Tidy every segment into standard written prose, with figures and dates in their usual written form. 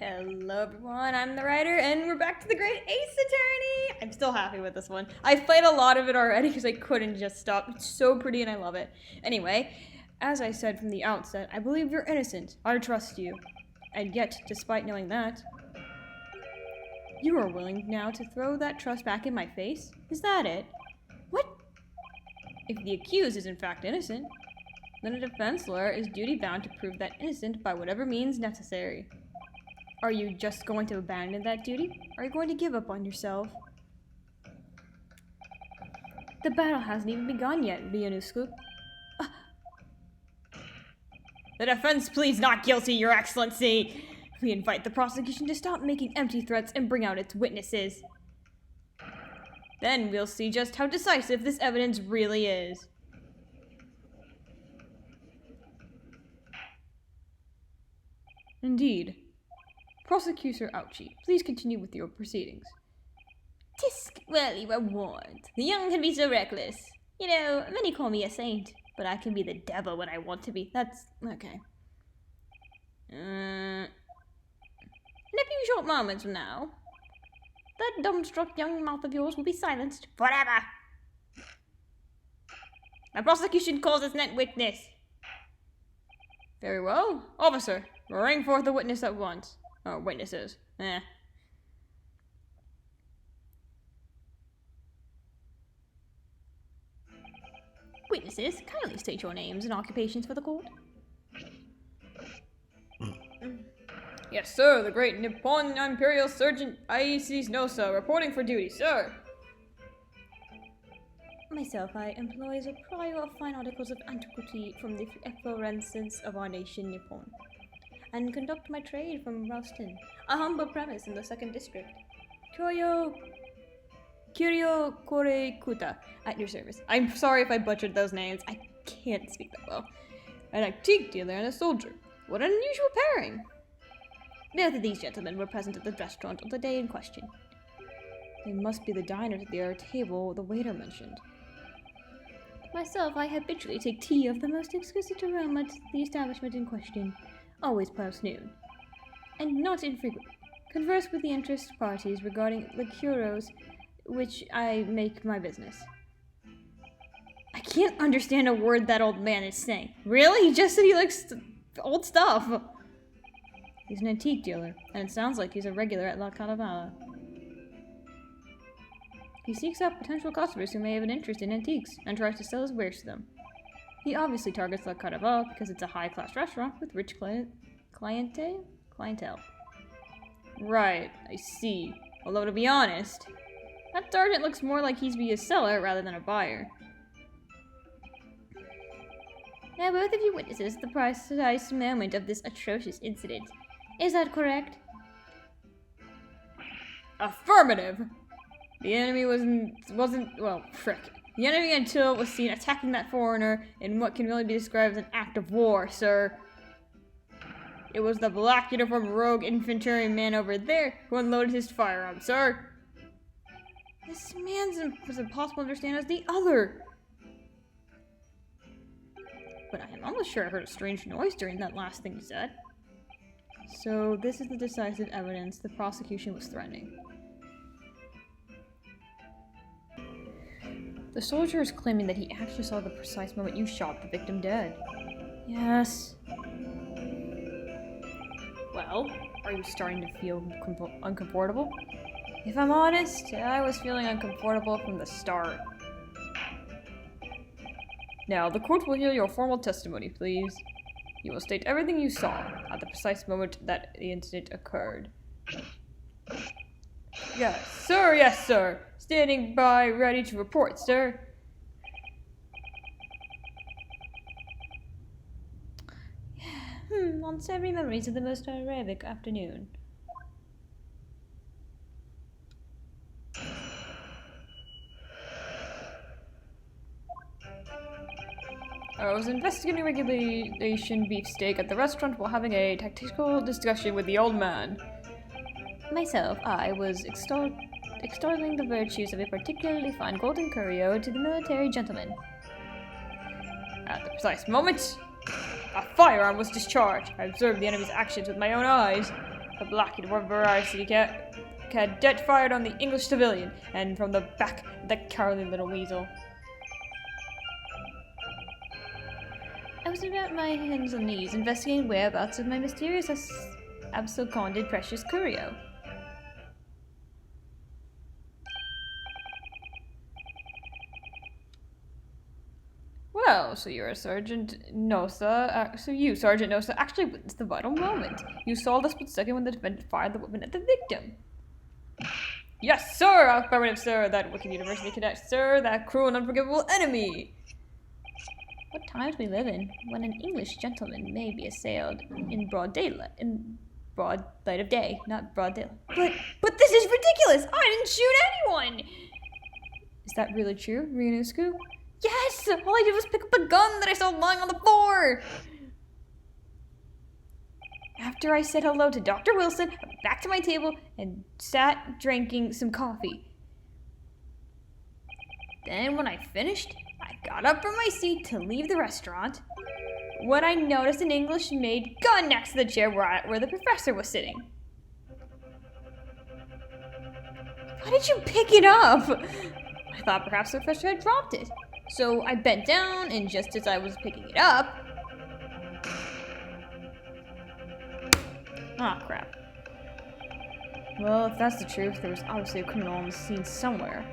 Hello everyone, I'm the writer, and we're back to the Great Ace Attorney! I'm still happy with this one. I've played a lot of it already because I couldn't just stop. It's so pretty and I love it. Anyway, as I said from the outset, I believe you're innocent. I trust you. And yet, despite knowing that, you are willing now to throw that trust back in my face? Is that it? What? If the accused is in fact innocent, then a defense lawyer is duty-bound to prove that innocent by whatever means necessary. Are you just going to abandon that duty? Are you going to give up on yourself? The battle hasn't even begun yet, Ryunosuke. The defense pleads not guilty, Your Excellency! We invite the prosecution to stop making empty threats and bring out its witnesses. Then we'll see just how decisive this evidence really is. Indeed. Prosecutor Ouchie, please continue with your proceedings. Tisk, well, you were warned. The young can be so reckless. You know, many call me a saint, but I can be the devil when I want to be. That's okay. In a few short moments from now, that dumbstruck young mouth of yours will be silenced forever. The prosecution calls its next witness. Very well. Officer, bring forth the witness at once. Oh, witnesses. Witnesses, kindly state your names and occupations for the court. Yes, sir. The great Nippon Imperial Surgeon Aishis Nosa, reporting for duty, sir. Myself, I employ as a prior of fine articles of antiquity from the efflorescence of our nation, Nippon, and conduct my trade from Ralston, a humble premise in the 2nd District. Kiryo Korekuta, at your service. I'm sorry if I butchered those names. I can't speak that well. An antique dealer and a soldier. What an unusual pairing. Both of these gentlemen were present at the restaurant on the day in question. They must be the diners at the table the waiter mentioned. Myself, I habitually take tea of the most exquisite aroma at the establishment in question, always past noon, and not infrequently converse with the interest parties regarding liqueurs, which I make my business. I can't understand a word that old man is saying. Really? He just said he likes old stuff. He's an antique dealer, and it sounds like he's a regular at La Caravana. He seeks out potential customers who may have an interest in antiques, and tries to sell his wares to them. He obviously targets La Caravana because it's a high-class restaurant with rich clientele. Right, I see. Although, to be honest, that sergeant looks more like he's be a seller rather than a buyer. Now, both of you witnesses the precise moment of this atrocious incident. Is that correct? Affirmative! The enemy The enemy until was seen attacking that foreigner in what can really be described as an act of war, sir. It was the black uniformed rogue infantry man over there who unloaded his firearm, sir. This man's as impossible to understand as the other. But I am almost sure I heard a strange noise during that last thing he said. So this is the decisive evidence the prosecution was threatening. The soldier is claiming that he actually saw the precise moment you shot the victim dead. Yes. Well, are you starting to feel uncomfortable? If I'm honest, I was feeling uncomfortable from the start. Now, the court will hear your formal testimony, please. You will state everything you saw at the precise moment that the incident occurred. Yes, sir. Standing by, ready to report, sir. On savory memories of the most Arabic afternoon. I was investigating regulation beefsteak at the restaurant while having a tactical discussion with the old man. Myself, I was extolling the virtues of a particularly fine golden curio to the military gentleman. At the precise moment, a firearm was discharged. I observed the enemy's actions with my own eyes. A black variety cadet fired on the English civilian, and from the back, the cowardly little weasel. I was about my hands and knees investigating whereabouts of my mysterious absconded precious curio. Well, so you're a Sergeant Nosa. So you, Sergeant Nosa, actually witnessed the vital moment. You saw the split second when the defendant fired the weapon at the victim. Yes, sir! Affirmative, sir! That wicked university cadet, sir! That cruel and unforgivable enemy! What times we live in, when an English gentleman may be assailed in broad daylight, of day, not broad daylight. But this is ridiculous! I didn't shoot anyone! Is that really true, Ryunosuke? Yes! All I did was pick up a gun that I saw lying on the floor! After I said hello to Dr. Wilson, I went back to my table and sat drinking some coffee. Then when I finished, I got up from my seat to leave the restaurant when I noticed an English-made gun next to the chair where the professor was sitting. Why did you pick it up? I thought perhaps the professor had dropped it. So I bent down, and just as I was picking it up... Ah, crap. Well, if that's the truth, there was obviously a criminal on the scene somewhere.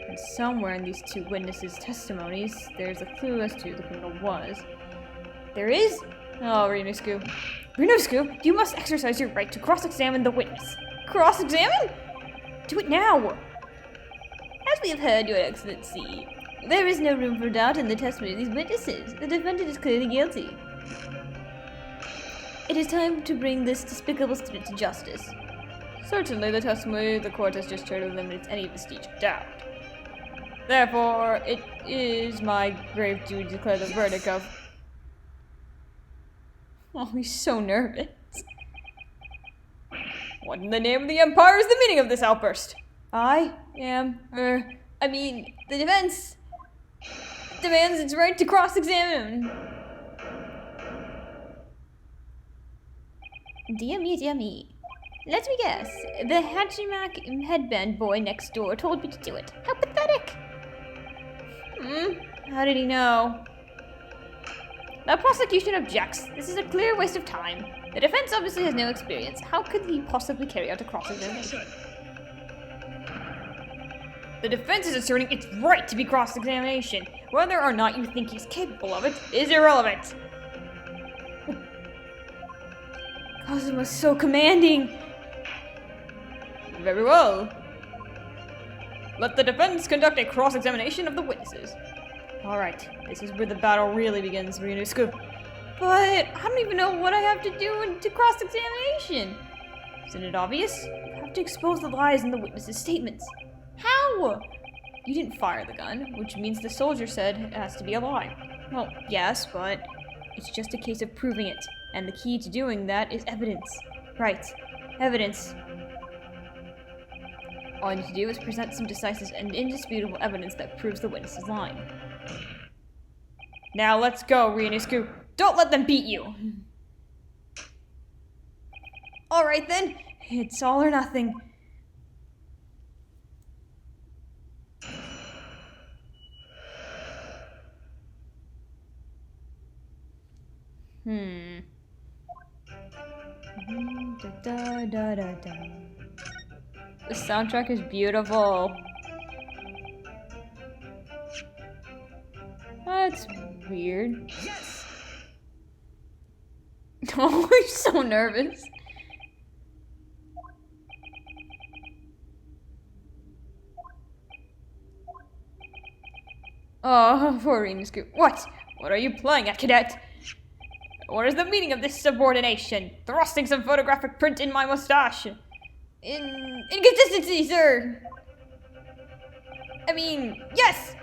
And somewhere in these two witnesses' testimonies, there's a clue as to who the criminal was. There is? Oh, Ryunosuke. Ryunosuke, you must exercise your right to cross-examine the witness. Cross-examine? Do it now! As we have heard, Your Excellency, there is no room for doubt in the testimony of these witnesses. The defendant is clearly guilty. It is time to bring this despicable student to justice. Certainly, the testimony of the court has just tried to eliminate any vestige of doubt. Therefore, it is my grave duty to declare the verdict of... Oh, he's so nervous. What in the name of the Empire is the meaning of this outburst? The defense demands its right to cross-examine. Dear me. Let me guess. The Hachimak headband boy next door told me to do it. How pathetic! How did he know? The prosecution objects. This is a clear waste of time. The defense obviously has no experience. How could he possibly carry out a cross-examination? The defense is asserting its right to be cross-examination. Whether or not you think he's capable of it is irrelevant. Cosmo was so commanding. Very well. Let the defense conduct a cross-examination of the witnesses. Alright, this is where the battle really begins, Ryunosuke. But I don't even know what I have to do to cross-examination. Isn't it obvious? You have to expose the lies in the witnesses' statements. How? You didn't fire the gun, which means the soldier said it has to be a lie. Well, yes, but it's just a case of proving it, and the key to doing that is evidence. Right, evidence. All you need to do is present some decisive and indisputable evidence that proves the witness is lying. Now let's go, Ryunosuke. Don't let them beat you! Alright then, it's all or nothing. The soundtrack is beautiful. That's weird. Yes. Oh, he's so nervous. Oh, poor Ryunosuke. What? What are you playing at, cadet? What is the meaning of this subordination? Thrusting some photographic print in my mustache. Inconsistency, sir! Yes!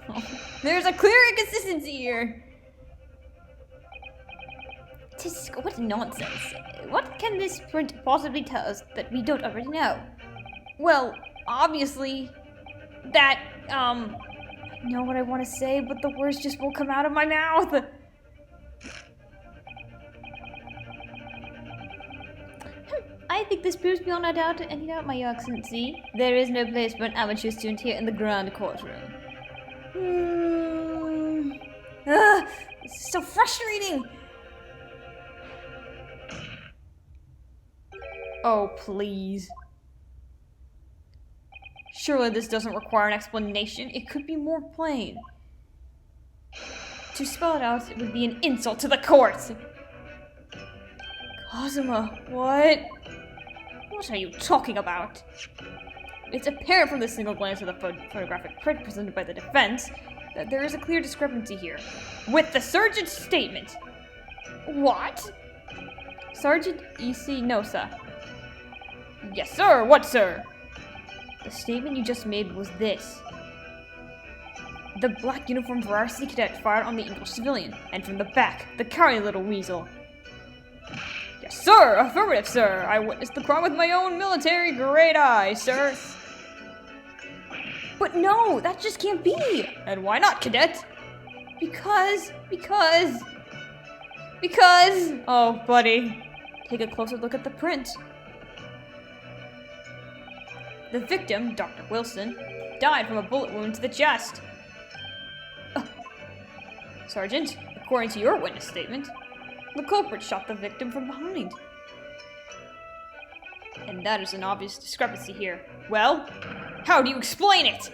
Oh, there's a clear inconsistency here. What nonsense. What can this print possibly tell us that we don't already know? Well, obviously, that, I know what I want to say, but the words just won't come out of my mouth. I think this proves beyond a doubt any doubt, my excellency. There is no place for an amateur student here in the grand courtroom. This is so frustrating! Oh, please. Surely this doesn't require an explanation. It could be more plain. To spell it out, it would be an insult to the court! Kazuma, what? What are you talking about? It's apparent from the single glance of the photographic print presented by the defense that there is a clear discrepancy here with the sergeant's statement. What? Sergeant E.C. Nosa. Yes, sir. What, sir? The statement you just made was this. The black uniformed varsity cadet fired on the English civilian, and from the back, the cowardly little weasel. Yes, sir! Affirmative, sir! I witnessed the crime with my own military grade eye, sir! But no! That just can't be! And why not, cadet? Because... Oh, buddy. Take a closer look at the print. The victim, Dr. Wilson, died from a bullet wound to the chest. Sergeant, according to your witness statement, the culprit shot the victim from behind. And that is an obvious discrepancy here. Well, how do you explain it?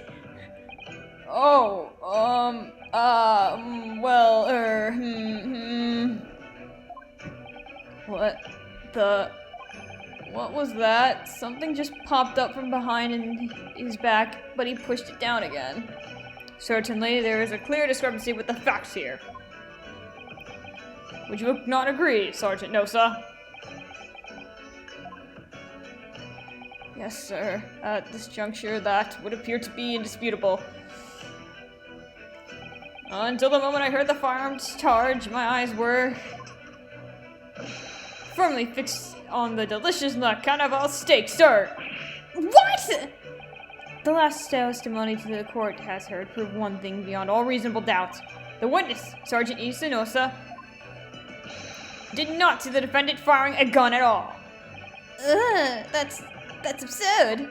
What was that? Something just popped up from behind in his back, but he pushed it down again. Certainly, there is a clear discrepancy with the facts here. Would you not agree, Sergeant Nosa? Yes, sir. At this juncture, that would appear to be indisputable. Until the moment I heard the firearms charge, my eyes were firmly fixed on the delicious carnival steak, sir. What? The last testimony to the court has heard prove one thing beyond all reasonable doubt. The witness, Sergeant Isanosa, did not see the defendant firing a gun at all. That's absurd.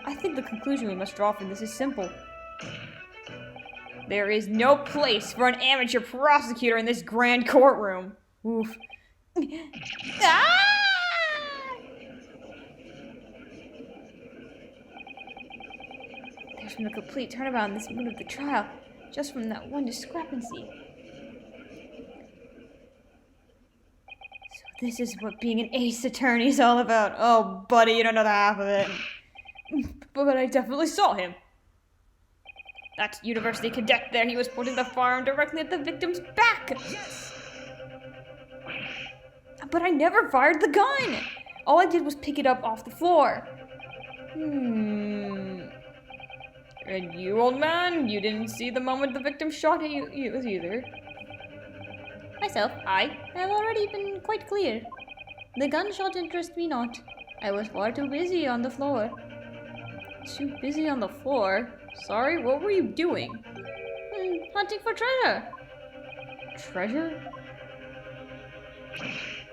I think the conclusion we must draw from this is simple. There is no place for an amateur prosecutor in this grand courtroom. Oof. Ah! There's been a complete turnabout in this mood of the trial, just from that one discrepancy. So this is what being an ace attorney is all about. Oh, buddy, you don't know the half of it. But I definitely saw him. That university cadet there, he was pointing the firearm directly at the victim's back. Yes. But I never fired the gun. All I did was pick it up off the floor. And you, old man, you didn't see the moment the victim shot at you either. Myself, I have already been quite clear. The gunshot interests me not. I was far too busy on the floor. Too busy on the floor? Sorry, what were you doing? Hunting for treasure. Treasure?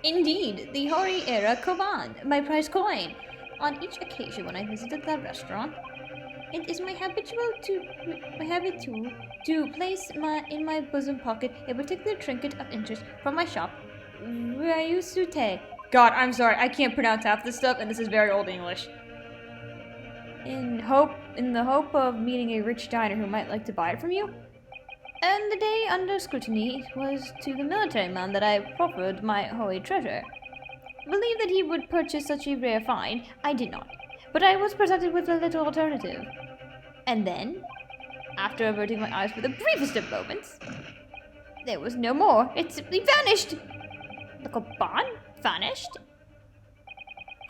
Indeed, the Hori era Koban, my prized coin. On each occasion when I visited that restaurant, it is my habit to place in my bosom pocket a particular trinket of interest from my shop, Ryunosuke. God, I'm sorry, I can't pronounce half this stuff, and this is very old English. In the hope of meeting a rich diner who might like to buy it from you? And the day under scrutiny, it was to the military man that I proffered my holy treasure. Believe that he would purchase such a rare find, I did not, but I was presented with a little alternative. And then, after averting my eyes for the briefest of moments, there was no more. It simply vanished. The Koban vanished.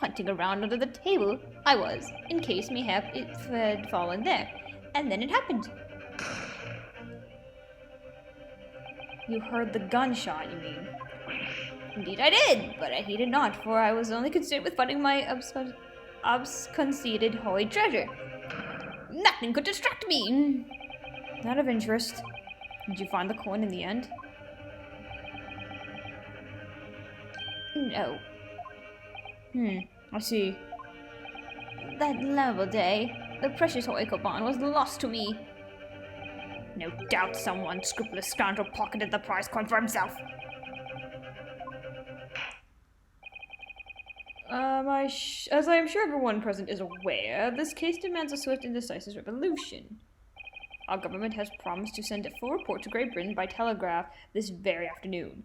Hunting around under the table, I was, in case mayhap it had fallen there. And then it happened. You heard the gunshot, you mean? Indeed I did, but I heeded not, for I was only concerned with finding my absconded holy treasure. Nothing could distract me. Out of interest, did you find the coin in the end? No. I see. That memorable day, the precious Oikoban was lost to me. No doubt some unscrupulous scoundrel pocketed the prize coin for himself. As I am sure everyone present is aware, this case demands a swift and decisive resolution. Our government has promised to send a full report to Great Britain by telegraph this very afternoon.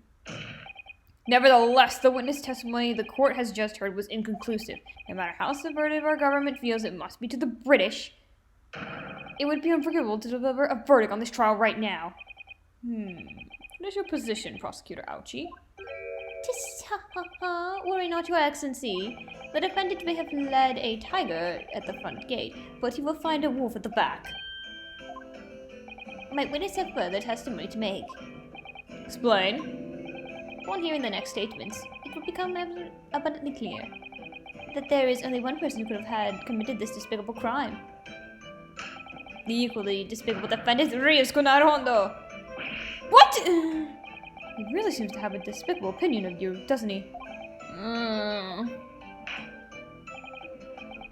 Nevertheless, the witness testimony the court has just heard was inconclusive. No matter how subversive our government feels it must be to the British, it would be unforgivable to deliver a verdict on this trial right now. What is your position, Prosecutor Ouchie? Worry not, Your Excellency. The defendant may have led a tiger at the front gate, but he will find a wolf at the back. My witness have further testimony to make. Explain. Upon hearing the next statements, it will become abundantly clear that there is only one person who could have committed this despicable crime. The equally despicable defendant, Ryunosuke Naruhondo! What? He really seems to have a despicable opinion of you, doesn't he?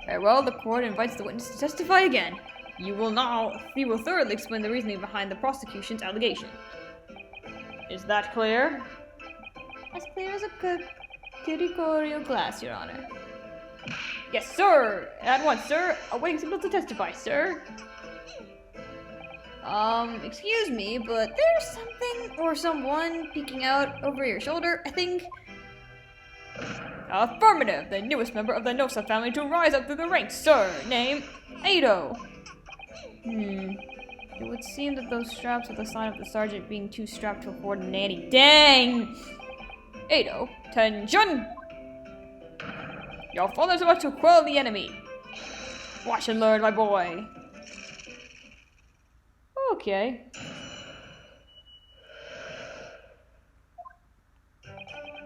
Very well, the court invites the witness to testify again. He will thoroughly explain the reasoning behind the prosecution's allegation. Is that clear? As clear as a Kirikorio glass, Your Honor. Yes, sir! At once, sir! Awaiting signal to testify, sir! Excuse me, but there's something or someone peeking out over your shoulder, I think. Affirmative! The newest member of the Nosa family to rise up through the ranks, sir! Name, Ado! It would seem that those straps are the sign of the sergeant being too strapped to afford a nanny. Dang! Ado, attention! Your father's about to quell the enemy. Watch and learn, my boy. Okay.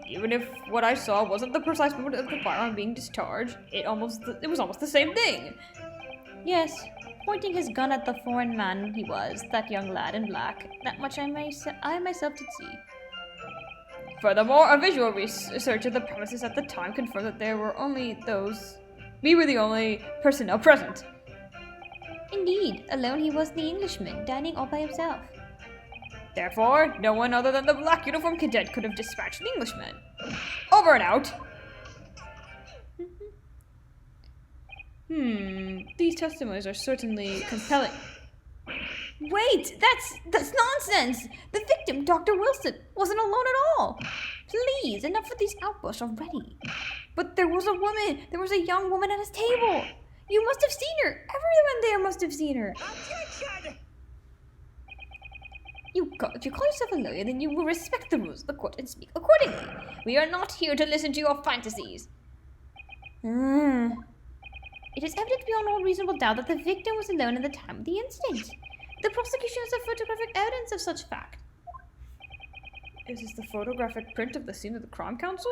Even if what I saw wasn't the precise moment of the firearm being discharged, it was almost the same thing. Yes, pointing his gun at the foreign man he was, that young lad in black, that much I myself did see. Furthermore, a visual research of the premises at the time confirmed that we were the only personnel present. Indeed, alone he was the Englishman, dining all by himself. Therefore, no one other than the black uniform cadet could have dispatched the Englishman. Over and out! These testimonies are certainly compelling. Wait! That's nonsense! The victim, Dr. Wilson, wasn't alone at all! Please, enough with these outbursts already. But there was a woman! There was a young woman at his table! You must have seen her! Everyone there must have seen her! Objection! If you call yourself a lawyer, then you will respect the rules of the court and speak accordingly. We are not here to listen to your fantasies. It is evident beyond all reasonable doubt that the victim was alone at the time of the incident. The prosecution has a photographic evidence of such fact. Is this the photographic print of the scene of the crime council?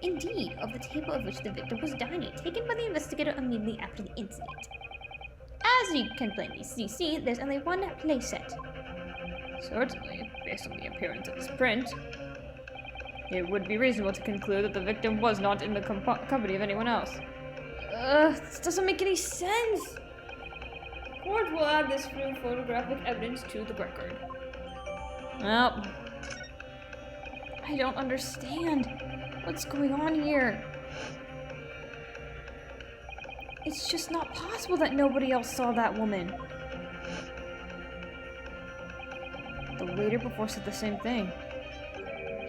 Indeed, of the table at which the victim was dining, taken by the investigator immediately after the incident. As you can plainly see, there's only one playset. Certainly, based on the appearance of this print, it would be reasonable to conclude that the victim was not in the company of anyone else. This doesn't make any sense! Court will add this new photographic evidence to the record. Well, I don't understand. What's going on here? It's just not possible that nobody else saw that woman. The waiter before said the same thing.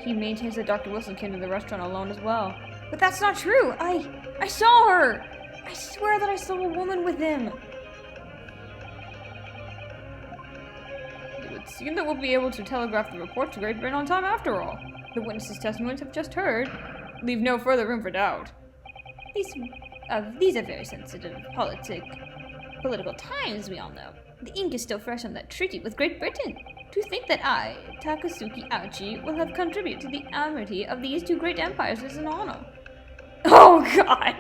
He maintains that Dr. Wilson came to the restaurant alone as well. But that's not true! I saw her! I swear that I saw a woman with him! It would seem that we'll be able to telegraph the report to Great Britain on time after all. The witnesses' testimonies have just heard. Leave no further room for doubt. These are very sensitive political times, we all know. The ink is still fresh on that treaty with Great Britain. To think that I, Takasuki Ouchi, will have contributed to the amity of these two great empires is an honor. Oh, God!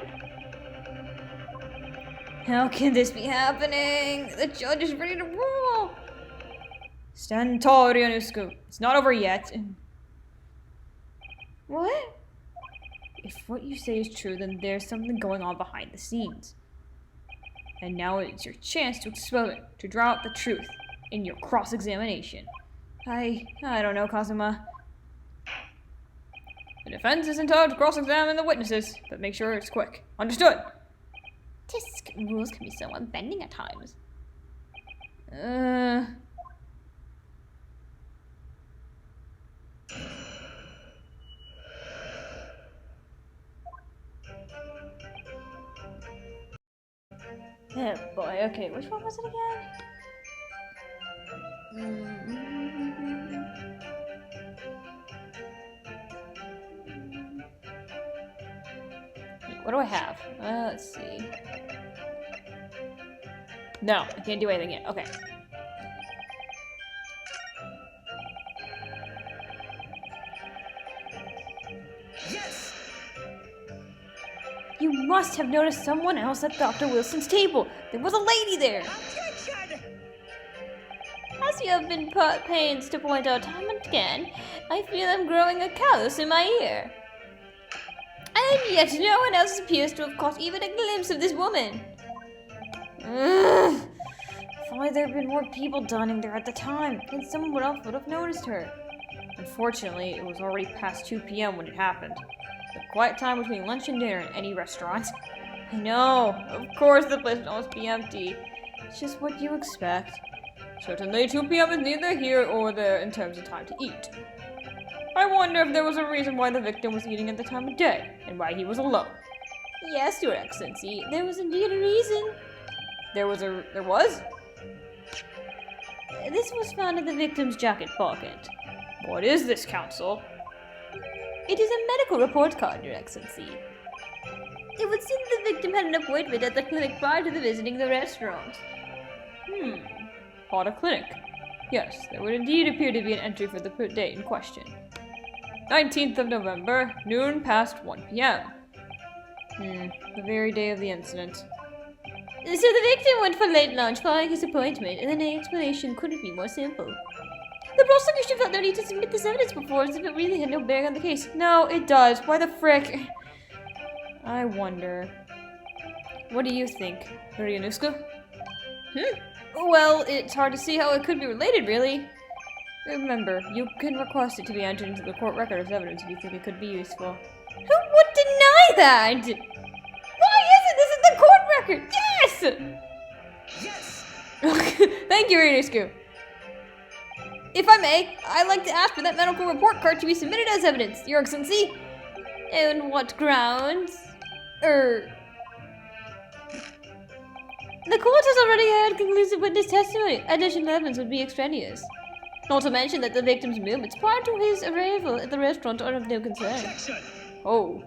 How can this be happening? The judge is ready to rule! Stand tall, Ryunosuke. It's not over yet. What? If what you say is true, then there's something going on behind the scenes. And now it's your chance to expose it, to draw out the truth in your cross-examination. I don't know, Kazuma. The defense is entitled to cross-examine the witnesses, but make sure it's quick. Understood? Tisk, rules can be so unbending at times. Oh boy, okay, which one was it again? What do I have? Let's see. No, I can't do anything yet. Okay. Yes! You must have noticed someone else at Dr. Wilson's table. There was a lady there. Objection! As you have been put pains to point out time and again, I feel I'm growing a callus in my ear. And yet no one else appears to have caught even a glimpse of this woman. Ugh. If only there had been more people dining there at the time, then someone else would have noticed her. Unfortunately, it was already past 2 p.m. when it happened. The quiet time between lunch and dinner in any restaurant. I know, of course the place would almost be empty. It's just what you expect. Certainly 2 p.m. is neither here or there in terms of time to eat. I wonder if there was a reason why the victim was eating at the time of day, and why he was alone. Yes, Your Excellency, there was indeed a reason. There was? This was found in the victim's jacket pocket. What is this, Counsel? It is a medical report card, Your Excellency. It would seem the victim had an appointment at the clinic prior to the visiting the restaurant. At a clinic. Yes, there would indeed appear to be an entry for the date in question. 19th of November, noon past 1 p.m. The very day of the incident. So the victim went for late lunch following his appointment, and the explanation couldn't be more simple. The prosecution felt no need to submit this evidence before, as if it really had no bearing on the case. No, it does. Why the frick? I wonder. What do you think, Ryunosuke? Well, it's hard to see how it could be related, really. Remember, you can request it to be entered into the court record as evidence if you think it could be useful. Who would deny that? Why isn't this in the court record? Yes! Yes! Thank you, Ryunosuke. If I may, I'd like to ask for that medical report card to be submitted as evidence, Your Excellency. On what grounds? The court has already had conclusive witness testimony. Additional evidence would be extraneous. Not to mention that the victim's movements prior to his arrival at the restaurant are of no concern. Objection! Oh.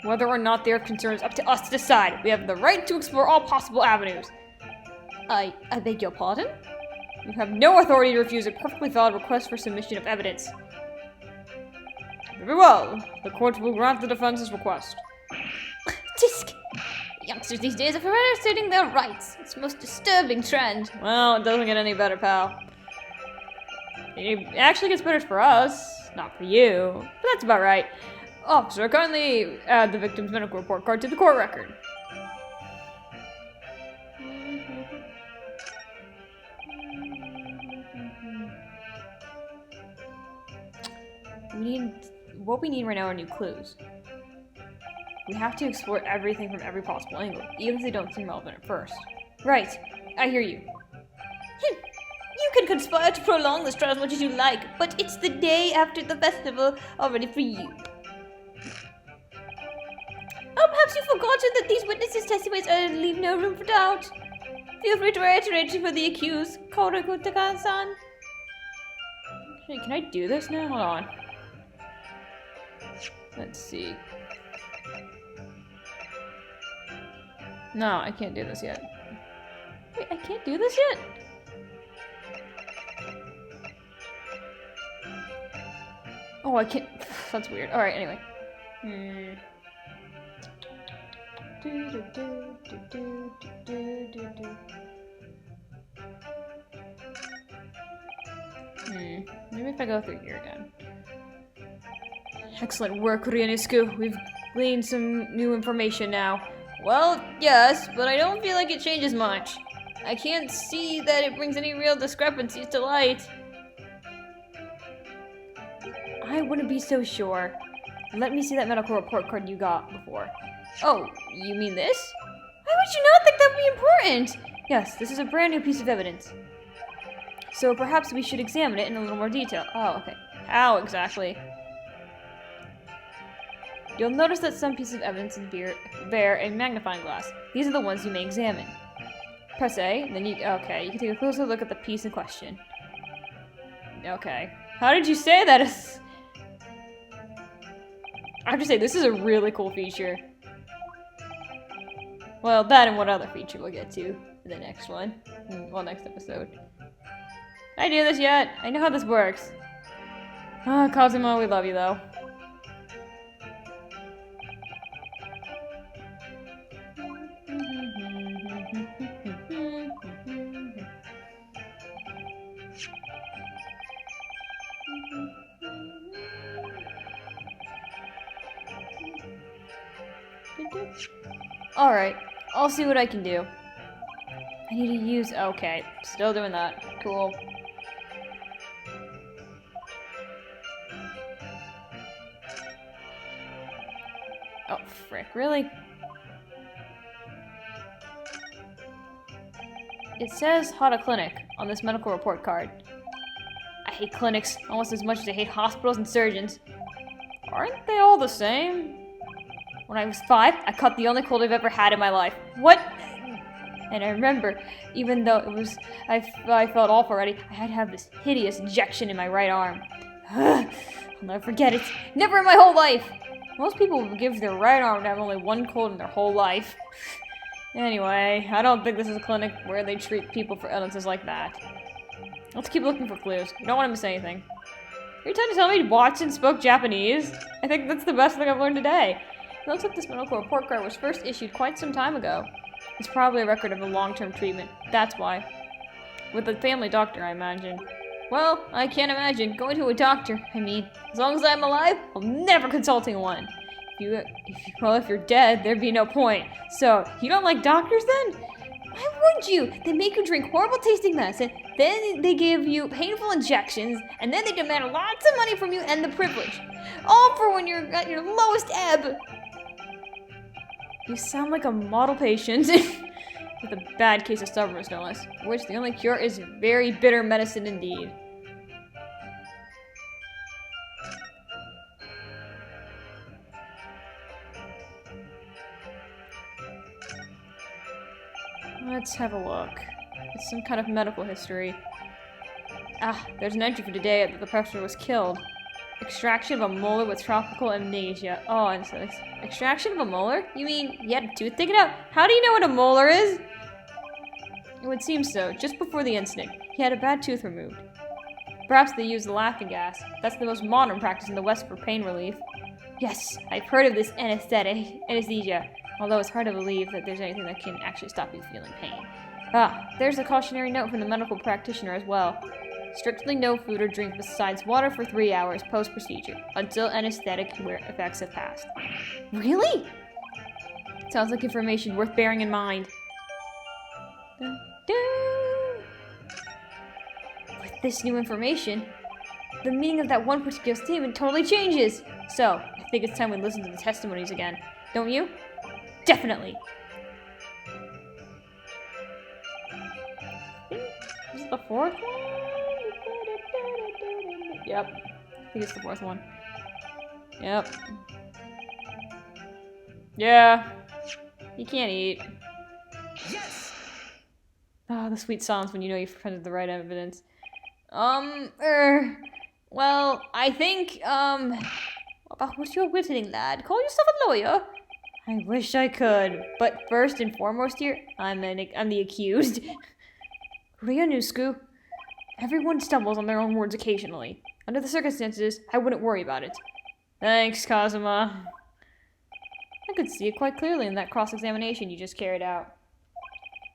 Whether or not they are concerned is up to us to decide. We have the right to explore all possible avenues. I beg your pardon? You have no authority to refuse a perfectly valid request for submission of evidence. Very well. The court will grant the defense's request. Tisk! Youngsters these days are forever asserting their rights. It's a most disturbing trend. Well, it doesn't get any better, pal. It actually gets better for us, not for you. But that's about right. Officer, kindly add the victim's medical report card to the court record. What we need right now are new clues. We have to explore everything from every possible angle, even if they don't seem relevant at first. Right, I hear you. You can conspire to prolong this trial as much as you like, but it's the day after the festival already for you. Oh, perhaps you've forgotten that these witnesses' testimonies leave no room for doubt. Feel free to reiterate for the accused, Korokutaka-san. Hey, can I do this now? Hold on. Let's see. No, I can't do this yet. Wait, I can't do this yet? Oh, I can't. That's weird. Alright, anyway. Maybe if I go through here again. Excellent work, Ryunosuke. We've gleaned some new information now. Well, yes, but I don't feel like it changes much. I can't see that it brings any real discrepancies to light. I wouldn't be so sure. Let me see that medical report card you got before. Oh, you mean this? Why would you not think that would be important? Yes, this is a brand new piece of evidence. So perhaps we should examine it in a little more detail. Oh, okay. How exactly? You'll notice that some pieces of evidence bear a magnifying glass. These are the ones you may examine. Press A, then you can take a closer look at the piece in question. Okay. How did you say that? I have to say, this is a really cool feature. Well, that and what other feature we'll get to in the next one. Well, next episode. Did I do this yet? I know how this works. Ah, Kazuma, we love you though. Alright, I'll see what I can do. I need to use... Okay, still doing that. Cool. Oh, frick, really? It says Hata Clinic on this medical report card. I hate clinics almost as much as I hate hospitals and surgeons. Aren't they all the same? When I was 5, I caught the only cold I've ever had in my life. What? And I remember, even though I felt awful already, I had to have this hideous injection in my right arm. I'll never forget it. Never in my whole life. Most people would give their right arm to have only one cold in their whole life. Anyway, I don't think this is a clinic where they treat people for illnesses like that. Let's keep looking for clues. We don't want to miss anything. Are you trying to tell me Watson spoke Japanese? I think that's the best thing I've learned today. It looks like this medical report card was first issued quite some time ago. It's probably a record of a long-term treatment. That's why. With a family doctor, I imagine. Well, I can't imagine going to a doctor. I mean, as long as I'm alive, I'm never consulting one. If you're dead, there'd be no point. So, you don't like doctors then? Why would you? They make you drink horrible tasting medicine, then they give you painful injections, and then they demand lots of money from you and the privilege. All for when you're at your lowest ebb. You sound like a model patient. With a bad case of stubbornness, no less. For which the only cure is very bitter medicine indeed. Let's have a look. It's some kind of medical history. Ah, there's an entry for today that the professor was killed. Extraction of a molar with tropical amnesia. Oh, and so extraction of a molar? You mean he had a tooth taken out? How do you know what a molar is? It would seem so. Just before the incident, he had a bad tooth removed. Perhaps they used the laughing gas. That's the most modern practice in the West for pain relief. Yes, I've heard of this anesthesia, although it's hard to believe that there's anything that can actually stop you feeling pain. Ah, there's a cautionary note from the medical practitioner as well. Strictly no food or drink besides water for 3 hours post-procedure, until anesthetic effects have passed. Really? Sounds like information worth bearing in mind. Dun, dun. With this new information, the meaning of that one particular statement totally changes. So, I think it's time we listen to the testimonies again. Don't you? Definitely. Is it the fourth one? Yep. I think it's the fourth one. Yep. Yeah. You can't eat. Yes! Ah, the sweet silence when you know you've presented the right evidence. Well, I think, about what you're witnessing, lad. Call yourself a lawyer? I wish I could, but first and foremost here, I'm the accused. Ryunosuke, everyone stumbles on their own words occasionally. Under the circumstances, I wouldn't worry about it. Thanks, Kazuma. I could see it quite clearly in that cross-examination you just carried out.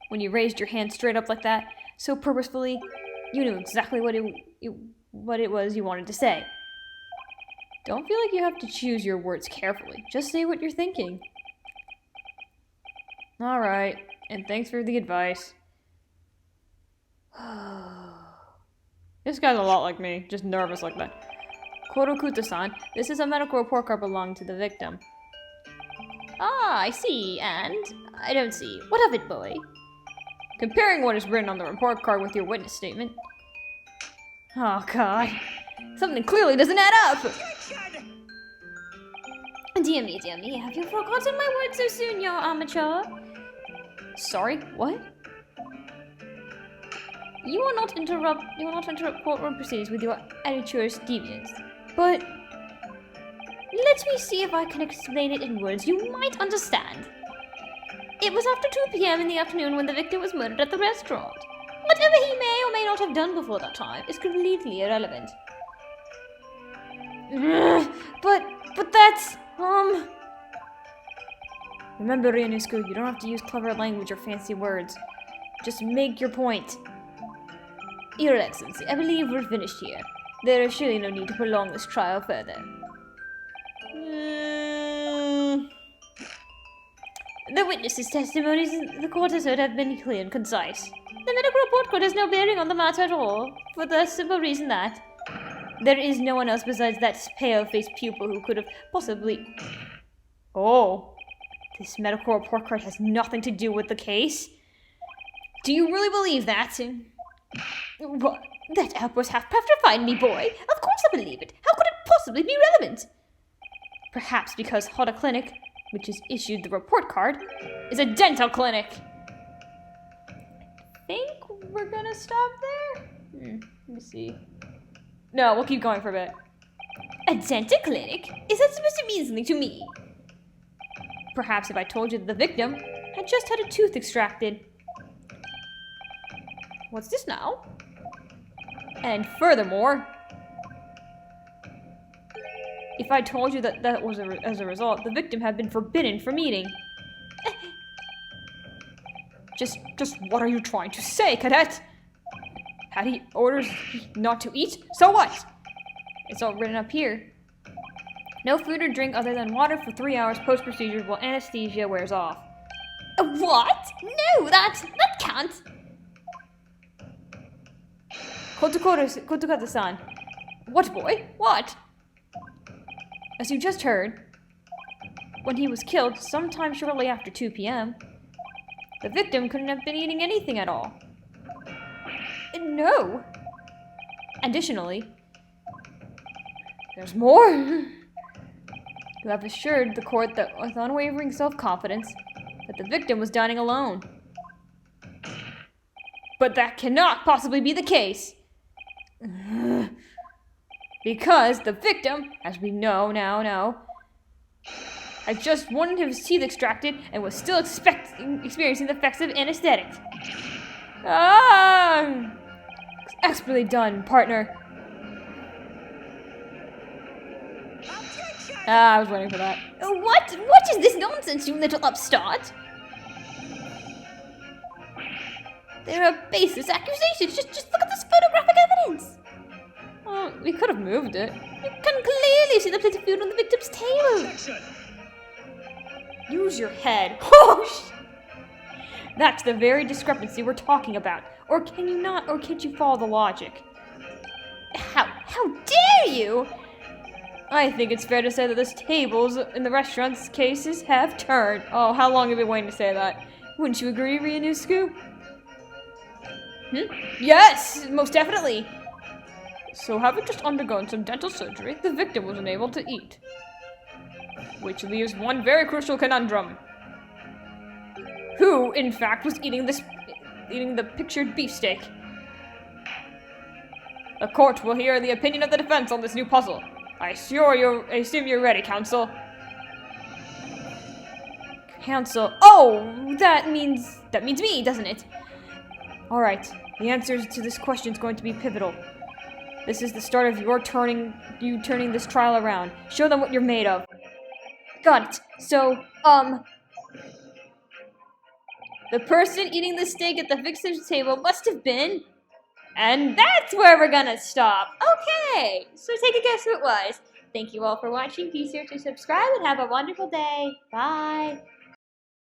When you raised your hand straight up like that, so purposefully, you knew exactly what it was you wanted to say. Don't feel like you have to choose your words carefully. Just say what you're thinking. Alright, and thanks for the advice. This guy's a lot like me, just nervous like that. Korokuta-san, this is a medical report card belonging to the victim. Ah, I see, and I don't see. What of it, boy? Comparing what is written on the report card with your witness statement. Oh god. Something clearly doesn't add up! Dear me, have you forgotten my words so soon, you amateur? Sorry, what? You will not interrupt courtroom proceedings with your amateurish deviance. But let me see if I can explain it in words you might understand. It was after 2 p.m. in the afternoon when the victim was murdered at the restaurant. Whatever he may or may not have done before that time is completely irrelevant. But that's, Remember, Ryunosuke, you don't have to use clever language or fancy words. Just make your point. Your Excellency, I believe we're finished here. There is surely no need to prolong this trial further. The witnesses' testimonies the court has heard have been clear and concise. The medical report card has no bearing on the matter at all, for the simple reason that there is no one else besides that pale-faced pupil who could have possibly... Oh. This medical report card has nothing to do with the case? Do you really believe that? What? That outburst half petrified me, boy. Of course I believe it. How could it possibly be relevant? Perhaps because Hoda Clinic, which has issued the report card, is a dental clinic. Think we're gonna stop there? Let me see. No, we'll keep going for a bit. A dental clinic? Is that supposed to mean something to me? Perhaps if I told you that the victim had just had a tooth extracted. What's this now? And furthermore, if I told you that as a result, the victim had been forbidden from eating. Just what are you trying to say, cadet? Had he orders not to eat? So what? It's all written up here. No food or drink other than water for 3 hours post-procedure while anesthesia wears off. What? No, that can't. Kotokata-san. What, boy? What? As you just heard, when he was killed sometime shortly after 2 p.m., the victim couldn't have been eating anything at all. No. Additionally, there's more. You have assured the court that with unwavering self-confidence that the victim was dining alone. But that cannot possibly be the case. Because the victim, as we now, had just wanted his teeth extracted and was still experiencing the effects of anesthetic. Expertly done, partner. I was waiting for that. What is this nonsense, you little upstart? There are baseless accusations. Just look at this photographic evidence. We could have moved it. You can clearly see the plate of food on the victim's table. Use your head. Oh, that's the very discrepancy we're talking about. Or can you not, or can't you follow the logic? How dare you? I think it's fair to say that the tables in the restaurant's cases have turned. Oh, how long have you been waiting to say that? Wouldn't you agree, Ryunosuke? Yes, most definitely. So having just undergone some dental surgery, the victim was unable to eat. Which leaves one very crucial conundrum. Who, in fact, was eating the pictured beefsteak? The court will hear the opinion of the defense on this new puzzle. I assume you're ready, counsel. Counsel. Oh, that means me, doesn't it? All right. The answer to this question is going to be pivotal. This is the start of you turning this trial around. Show them what you're made of. Got it. So, the person eating the steak at the victim's table must have been... And that's where we're gonna stop. Okay, so take a guess who it was. Thank you all for watching. Be sure to subscribe and have a wonderful day. Bye.